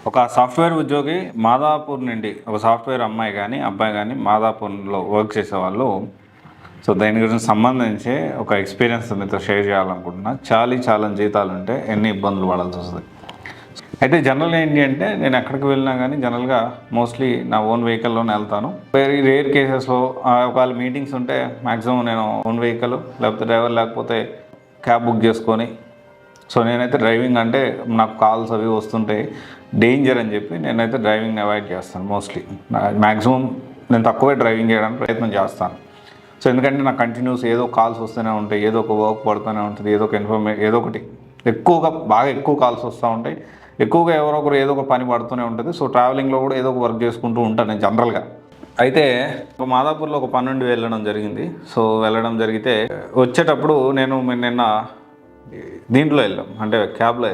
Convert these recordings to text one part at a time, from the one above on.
ఒక సాఫ్ట్వేర్ ఉద్యోగి మాదాపూర్ నుండి ఒక సాఫ్ట్వేర్ అమ్మాయి కానీ అబ్బాయి కానీ మాదాపూర్లో వర్క్ చేసేవాళ్ళు. సో దాని గురించి సంబంధించి ఒక ఎక్స్పీరియన్స్ మీతో షేర్ చేయాలనుకుంటున్నా. చాలా జీతాలు ఉంటే ఎన్ని ఇబ్బందులు పడాల్సి వస్తుంది. అయితే జనరల్గా ఏంటి అంటే నేను ఎక్కడికి వెళ్ళినా కానీ జనరల్గా మోస్ట్లీ నా ఓన్ వెహికల్లోనే వెళ్తాను. వెరీ రేర్ కేసెస్లో ఒకవేళ మీటింగ్స్ ఉంటే మ్యాక్సిమం నేను ఓన్ వెహికల్ లేకపోతే డ్రైవర్ లేకపోతే క్యాబ్ బుక్ చేసుకొని, సో నేనైతే డ్రైవింగ్ అంటే నాకు కాల్స్ అవి వస్తుంటాయి డేంజర్ అని చెప్పి నేనైతే డ్రైవింగ్ అవాయిడ్ చేస్తాను. మోస్ట్లీ మ్యాక్సిమం నేను తక్కువే డ్రైవింగ్ చేయడానికి ప్రయత్నం చేస్తాను. సో ఎందుకంటే నాకు కంటిన్యూస్ ఏదో కాల్స్ వస్తూనే ఉంటాయి, ఏదో ఒక వర్క్ పడుతూనే ఉంటుంది, ఏదో ఒకటి బాగా ఎక్కువ కాల్స్ వస్తూ ఉంటాయి, ఎక్కువగా ఎవరో ఒకరు ఏదో ఒక పని పడుతూనే ఉంటుంది. సో ట్రావెలింగ్లో కూడా ఏదో ఒక వర్క్ చేసుకుంటూ ఉంటాను నేను జనరల్గా. అయితే ఒక మాదాపూర్లో ఒక పని నుండి వెళ్ళడం జరిగింది. సో వెళ్ళడం జరిగితే వచ్చేటప్పుడు నిన్న దీంట్లో వెళ్ళాం, అంటే క్యాబ్లో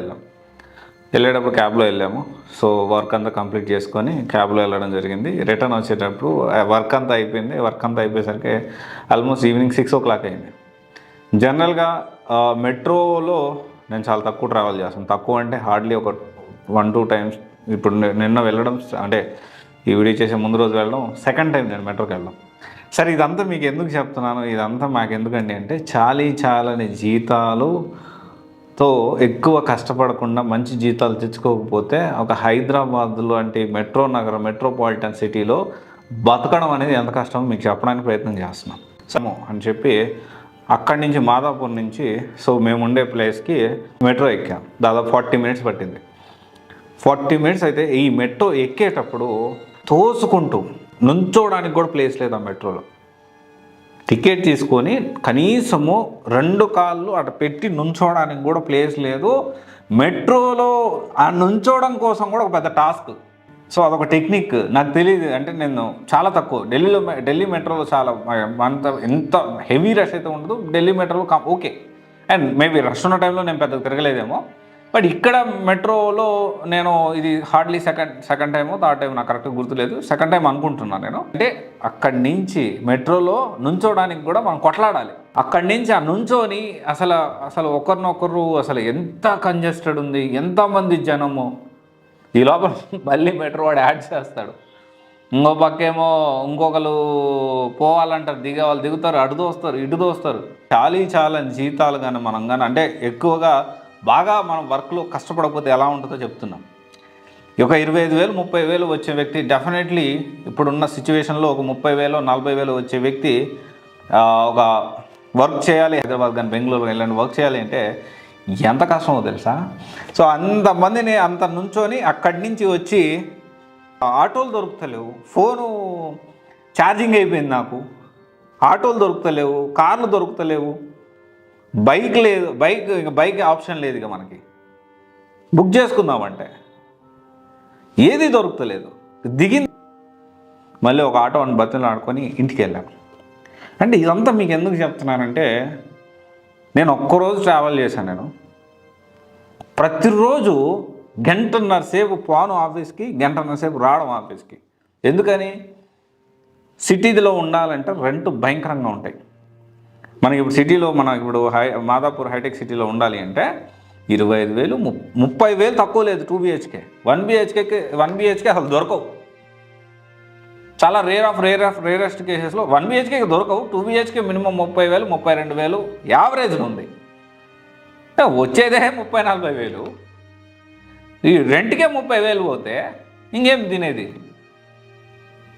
వెళ్ళేటప్పుడు క్యాబ్లో వెళ్ళాము. సో వర్క్ అంతా కంప్లీట్ చేసుకొని క్యాబ్లో వెళ్ళడం జరిగింది. రిటర్న్ వచ్చేటప్పుడు వర్క్ అంతా అయిపోయింది. వర్క్ అంతా అయిపోయేసరికి ఆల్మోస్ట్ ఈవినింగ్ 6 o'clock అయింది. జనరల్గా మెట్రోలో నేను చాలా తక్కువ ట్రావెల్ చేస్తాను. తక్కువ అంటే హార్డ్లీ ఒక 1-2 times. ఇప్పుడు నిన్న వెళ్ళడం, అంటే ఈ వీడియో చేసే ముందు రోజు వెళ్ళడం సెకండ్ టైం నేను మెట్రోకి వెళ్ళడం. సరే ఇదంతా మీకు ఎందుకు చెప్తున్నాను, ఇదంతా మాకు ఎందుకండి అంటే చాలని జీతాలుతో ఎక్కువ కష్టపడకుండా మంచి జీతాలు తెచ్చుకోకపోతే ఒక హైదరాబాద్లో అంటే మెట్రోపాలిటన్ సిటీలో బతకడం అనేది ఎంత కష్టమో మీకు చెప్పడానికి ప్రయత్నం చేస్తున్నాం. సము అని చెప్పి అక్కడి నుంచి మాదాపూర్ నుంచి సో మేము ఉండే ప్లేస్కి మెట్రో ఎక్కాం. దాదాపు 40 minutes పట్టింది. 40 minutes అయితే ఈ మెట్రో ఎక్కేటప్పుడు తోసుకుంటూ నుంచోడానికి కూడా ప్లేస్ లేదు ఆ మెట్రోలో. టికెట్ తీసుకొని కనీసము 2 కాళ్ళు అటు పెట్టి నుంచోడానికి కూడా ప్లేస్ లేదు. మెట్రోలో ఆ నుంచోవడం కోసం కూడా ఒక పెద్ద టాస్క్. సో అదొక టెక్నిక్, నాకు తెలియదు. అంటే నేను చాలా తక్కువ ఢిల్లీ మెట్రోలో చాలా ఎంత హెవీ రష్ అయితే ఉండదు. ఢిల్లీ మెట్రోలో ఓకే, అండ్ మేబీ రష్ ఉన్న టైంలో నేను పెద్దగా తిరగలేదేమో. బట్ ఇక్కడ మెట్రోలో నేను ఇది హార్డ్లీ సెకండ్ టైమో థర్డ్ టైం నాకు కరెక్ట్గా గుర్తులేదు, సెకండ్ టైం అనుకుంటున్నాను నేను. అంటే అక్కడి నుంచి మెట్రోలో నుంచోడానికి కూడా మనం కొట్లాడాలి. అక్కడి నుంచి ఆ నుంచోని అసలు ఒకరినొకరు అసలు ఎంత కంజెస్టెడ్ ఉంది, ఎంతమంది జనము. ఈ లోపల మళ్ళీ మెట్రో వాడు యాడ్ చేస్తాడు. ఇంకో పక్కేమో ఇంకొకరు పోవాలంటారు, వాళ్ళు దిగుతారు, అటు దోస్తారు ఇటు దోస్తారు. చాలా జీతాలు కానీ మనం కానీ అంటే ఎక్కువగా బాగా మనం వర్క్లో కష్టపడకపోతే ఎలా ఉంటుందో చెప్తున్నాం. ఒక 25,000 30,000 వచ్చే వ్యక్తి డెఫినెట్లీ ఇప్పుడున్న సిచ్యువేషన్లో ఒక 30,000 40,000 వచ్చే వ్యక్తి ఒక వర్క్ చేయాలి, హైదరాబాద్ కానీ బెంగళూరు వెళ్ళండి వర్క్ చేయాలి అంటే ఎంత కష్టమో తెలుసా. సో అంతమందిని అంత నుంచొని అక్కడి నుంచి వచ్చి ఆటోలు దొరుకుతలేవు, ఫోను ఛార్జింగ్ అయిపోయింది నాకు, ఆటోలు దొరుకుతలేవు, కార్లు దొరుకుతలేవు, బైక్ లేదు, బైక్ ఆప్షన్ లేదు. ఇక మనకి బుక్ చేసుకుందామంటే ఏది దొరుకుతలేదు. దిగింది మళ్ళీ ఒక ఆటో అని బతులు ఆడుకొని ఇంటికి వెళ్ళాను. అంటే ఇదంతా మీకు ఎందుకు చెప్తున్నానంటే నేను ఒక్కరోజు ట్రావెల్ చేశాను. నేను ప్రతిరోజు 1.5 సేపు పోను ఆఫీస్కి, 1.5 సేపు రావడం ఆఫీస్కి. ఎందుకని? సిటీలో ఉండాలంటే రెంట్ భయంకరంగా ఉంటాయి. మనకి ఇప్పుడు సిటీలో మాదాపూర్ హైటెక్ సిటీలో ఉండాలి అంటే 25,000 30,000 తక్కువ లేదు. 2 BHK 1 BHK అసలు దొరకవు. చాలా రేరెస్ట్ కేసెస్లో 1 BHK దొరకవు. 2 BHK మినిమం 30,000 32,000 యావరేజ్ ఉంది. వచ్చేదే 30,000-40,000. ఈ రెంట్కే 30,000 పోతే ఇంకేం తినేది?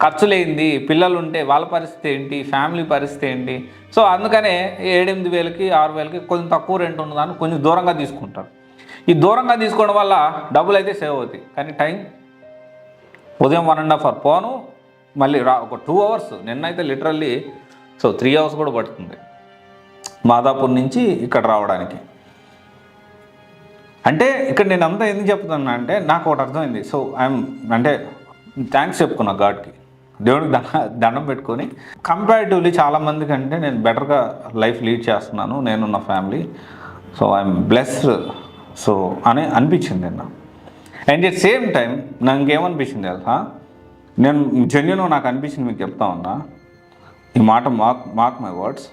ఖర్చులేంది, పిల్లలు ఉంటే వాళ్ళ పరిస్థితి ఏంటి, ఫ్యామిలీ పరిస్థితి ఏంటి? సో అందుకనే 7,000-8,000 6,000 కొంచెం తక్కువ రెంట్ ఉన్నదాన్ని కొంచెం దూరంగా తీసుకుంటారు. ఈ దూరంగా తీసుకోవడం వల్ల డబ్బులు అయితే సేవ్ అవుతాయి, కానీ టైం ఉదయం 1.5 hour పోను, మళ్ళీ ఒక 2 hours. నిన్నైతే లిటరల్లీ 3 hours కూడా పడుతుంది మాదాపూర్ నుంచి ఇక్కడ రావడానికి. అంటే ఇక్కడ నేను అంతా ఎందుకు చెప్తున్నా అంటే నాకు ఒకటి అర్థమైంది. సో అంటే థ్యాంక్స్ చెప్పుకున్నా గాడ్కి, దేవుడికి దండం పెట్టుకొని. కంపారిటివ్లీ చాలామంది కంటే నేను బెటర్గా లైఫ్ లీడ్ చేస్తున్నాను నేను నా family. So I'm blessed so అని అనిపించింది నిన్న. అండ్ ఎట్ సేమ్ టైం నాకు ఇంకేమనిపించింది తెలుసా, నేను జెన్యూన్ నాకు అనిపించింది మీకు చెప్తా ఉన్నా. ఈ మాట మార్క్ మై వర్డ్స్.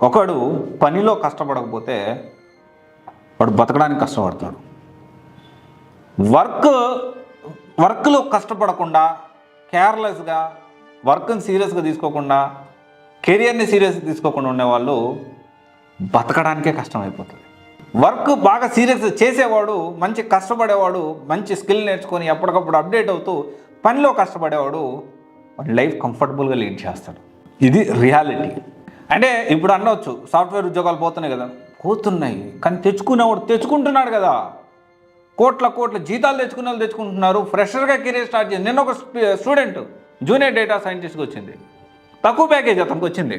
ఒకడు పనిలో కష్టపడకపోతే వాడు బతకడానికి కష్టపడతాడు. వర్క్ వర్క్లో కష్టపడకుండా కేర్లెస్గా వర్క్ని సీరియస్గా తీసుకోకుండా కెరియర్ని సీరియస్గా తీసుకోకుండా ఉండేవాళ్ళు బతకడానికే కష్టమైపోతుంది. వర్క్ బాగా సీరియస్గా చేసేవాడు, మంచి కష్టపడేవాడు, మంచి స్కిల్ నేర్చుకొని ఎప్పటికప్పుడు అప్డేట్ అవుతూ పనిలో కష్టపడేవాడు వాడి లైఫ్ కంఫర్టబుల్గా లీడ్ చేస్తాడు. ఇది రియాలిటీ. అంటే ఇప్పుడు అనవచ్చు సాఫ్ట్వేర్ ఉద్యోగాలు పోతున్నాయి కదా, పోతున్నాయి, కానీ తెచ్చుకునేవాడు తెచ్చుకుంటున్నాడు కదా. కోట్ల జీతాలు తెచ్చుకునే వాళ్ళు తెచ్చుకుంటున్నారు. ఫ్రెషర్గా కెరీర్ స్టార్ట్ చేసి నిన్న ఒక స్టూడెంట్ జూనియర్ డేటా సైంటిస్ట్కి వచ్చింది, తక్కువ ప్యాకేజ్ అతనికి వచ్చింది,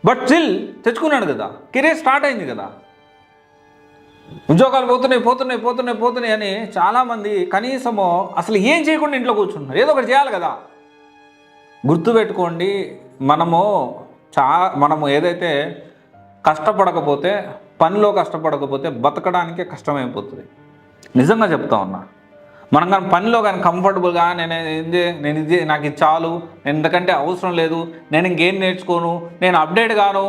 బట్ స్టిల్ తెచ్చుకున్నాడు కదా, కెరీర్ స్టార్ట్ అయింది కదా. ఉద్యోగాలు పోతున్నాయి అని చాలామంది కనీసము అసలు ఏం చేయకుండా ఇంట్లో కూర్చుంటున్నారు. ఏదో ఒకటి చేయాలి కదా. గుర్తుపెట్టుకోండి, మనము ఏదైతే కష్టపడకపోతే, పనిలో కష్టపడకపోతే బతకడానికే కష్టమైపోతుంది. నిజంగా చెప్తా ఉన్నా. మనం కానీ పనిలో కానీ కంఫర్టబుల్గా నేను నాకు ఇది చాలు, నేను ఎందుకంటే అవసరం లేదు, నేను ఇంకేం నేర్చుకోను, నేను అప్డేట్ గాను,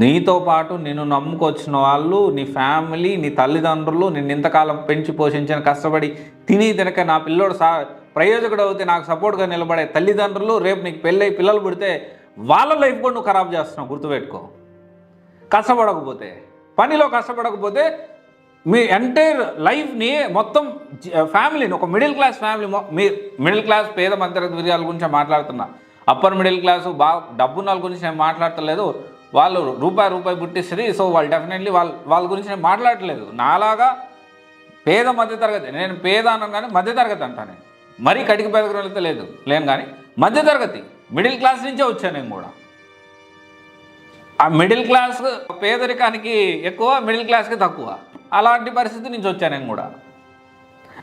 నీతో పాటు నిన్ను నమ్ముకొచ్చిన వాళ్ళు, నీ ఫ్యామిలీ, నీ తల్లిదండ్రులు, నిన్ను ఇంతకాలం పెంచి పోషించిన కష్టపడి తినక నా పిల్లోడు ప్రయోజకుడు అవుతే నాకు సపోర్ట్గా నిలబడే తల్లిదండ్రులు, రేపు నీకు పెళ్ళై పిల్లలు పుడితే వాళ్ళ లైఫ్ కూడా నువ్వు ఖరాబ్ చేస్తున్నావు. గుర్తుపెట్టుకో. కష్టపడకపోతే, పనిలో కష్టపడకపోతే మీ ఎంటైర్ లైఫ్ని మొత్తం ఫ్యామిలీని, ఒక మిడిల్ క్లాస్ ఫ్యామిలీ, మీ మిడిల్ క్లాస్ పేద మధ్యతరగతి వర్గాల గురించి మాట్లాడుతున్నా, అప్పర్ మిడిల్ క్లాసు బాగా డబ్బున్న వాళ్ళ గురించి నేను మాట్లాడతలేదు. వాళ్ళు రూపాయి పుట్టిస్తుంది, సో వాళ్ళు డెఫినెట్లీ వాళ్ళ గురించి నేను మాట్లాడట్లేదు. నాలాగా పేద మధ్యతరగతి, నేను పేద అన్నాను కానీ మధ్యతరగతి అంటాను, మరీ కటికి పెదగలిగితే లేను కానీ మధ్యతరగతి మిడిల్ క్లాస్ నుంచే వచ్చాను నేను కూడా. ఆ మిడిల్ క్లాస్ పేదరికానికి ఎక్కువ, మిడిల్ క్లాస్కి తక్కువ, అలాంటి పరిస్థితి నుంచి వచ్చాను నేను కూడా.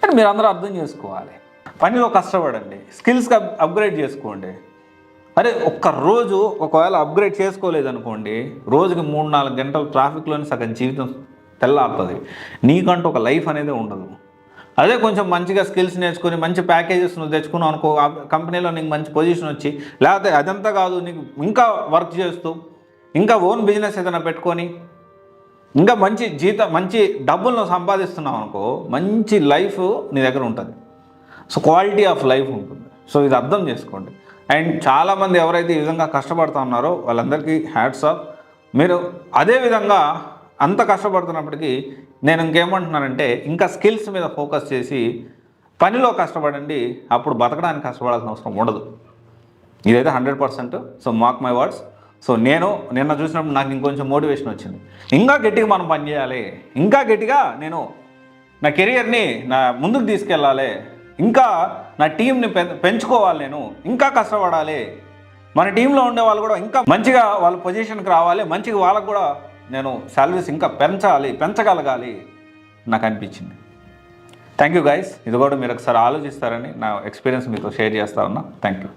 అంటే మీరు అందరూ అర్థం చేసుకోవాలి. పనిలో కష్టపడండి, స్కిల్స్కి అప్గ్రేడ్ చేసుకోండి. అరే ఒక్కరోజు ఒకవేళ అప్గ్రేడ్ చేసుకోలేదనుకోండి, రోజుకి 3-4 గంటలు ట్రాఫిక్లోనే సగం జీవితం తెల్లారుతుంది. నీకంటూ ఒక లైఫ్ అనేది ఉండదు. అదే కొంచెం మంచిగా స్కిల్స్ నేర్చుకొని మంచి ప్యాకేజెస్ నువ్వు తెచ్చుకున్నావు అనుకో, కంపెనీలో నీకు మంచి పొజిషన్ వచ్చి, లేకపోతే అదంతా కాదు నీకు ఇంకా వర్క్ చేస్తూ ఇంకా ఓన్ బిజినెస్ ఏదైనా పెట్టుకొని ఇంకా మంచి డబ్బులను సంపాదిస్తున్నావు అనుకో, మంచి లైఫ్ నీ దగ్గర ఉంటుంది. సో క్వాలిటీ ఆఫ్ లైఫ్ ఉంటుంది. సో ఇది అర్థం చేసుకోండి. అండ్ చాలామంది ఎవరైతే ఈ విధంగా కష్టపడుతూ ఉన్నారో వాళ్ళందరికీ హ్యాట్స్ ఆఫ్. మీరు అదే విధంగా అంత కష్టపడుతున్నప్పటికీ నేను ఇంకేమంటున్నానంటే, ఇంకా స్కిల్స్ మీద ఫోకస్ చేసి పనిలో కష్టపడండి. అప్పుడు బతకడానికి కష్టపడాల్సిన అవసరం ఉండదు. ఇదైతే 100%. So mark my words. So నేను నిన్న చూసినప్పుడు నాకు ఇంకొంచెం మోటివేషన్ వచ్చింది. ఇంకా గట్టిగా మనం పని చేయాలి, ఇంకా గట్టిగా నేను నా కెరియర్ని ముందుకు తీసుకెళ్ళాలి, ఇంకా నా టీంని పెంచుకోవాలి, నేను ఇంకా కష్టపడాలి, మన టీంలో ఉండే వాళ్ళు కూడా ఇంకా మంచిగా వాళ్ళ పొజిషన్కి రావాలి, మంచిగా వాళ్ళకు కూడా నేను శాలరీస్ ఇంకా పెంచగలగాలి నాకు అనిపించింది. Thank you guys. ఇది కూడా మీరు ఒకసారి ఆలోచిస్తారని నా ఎక్స్పీరియన్స్ మీతో షేర్ చేస్తా ఉన్నా. Thank you.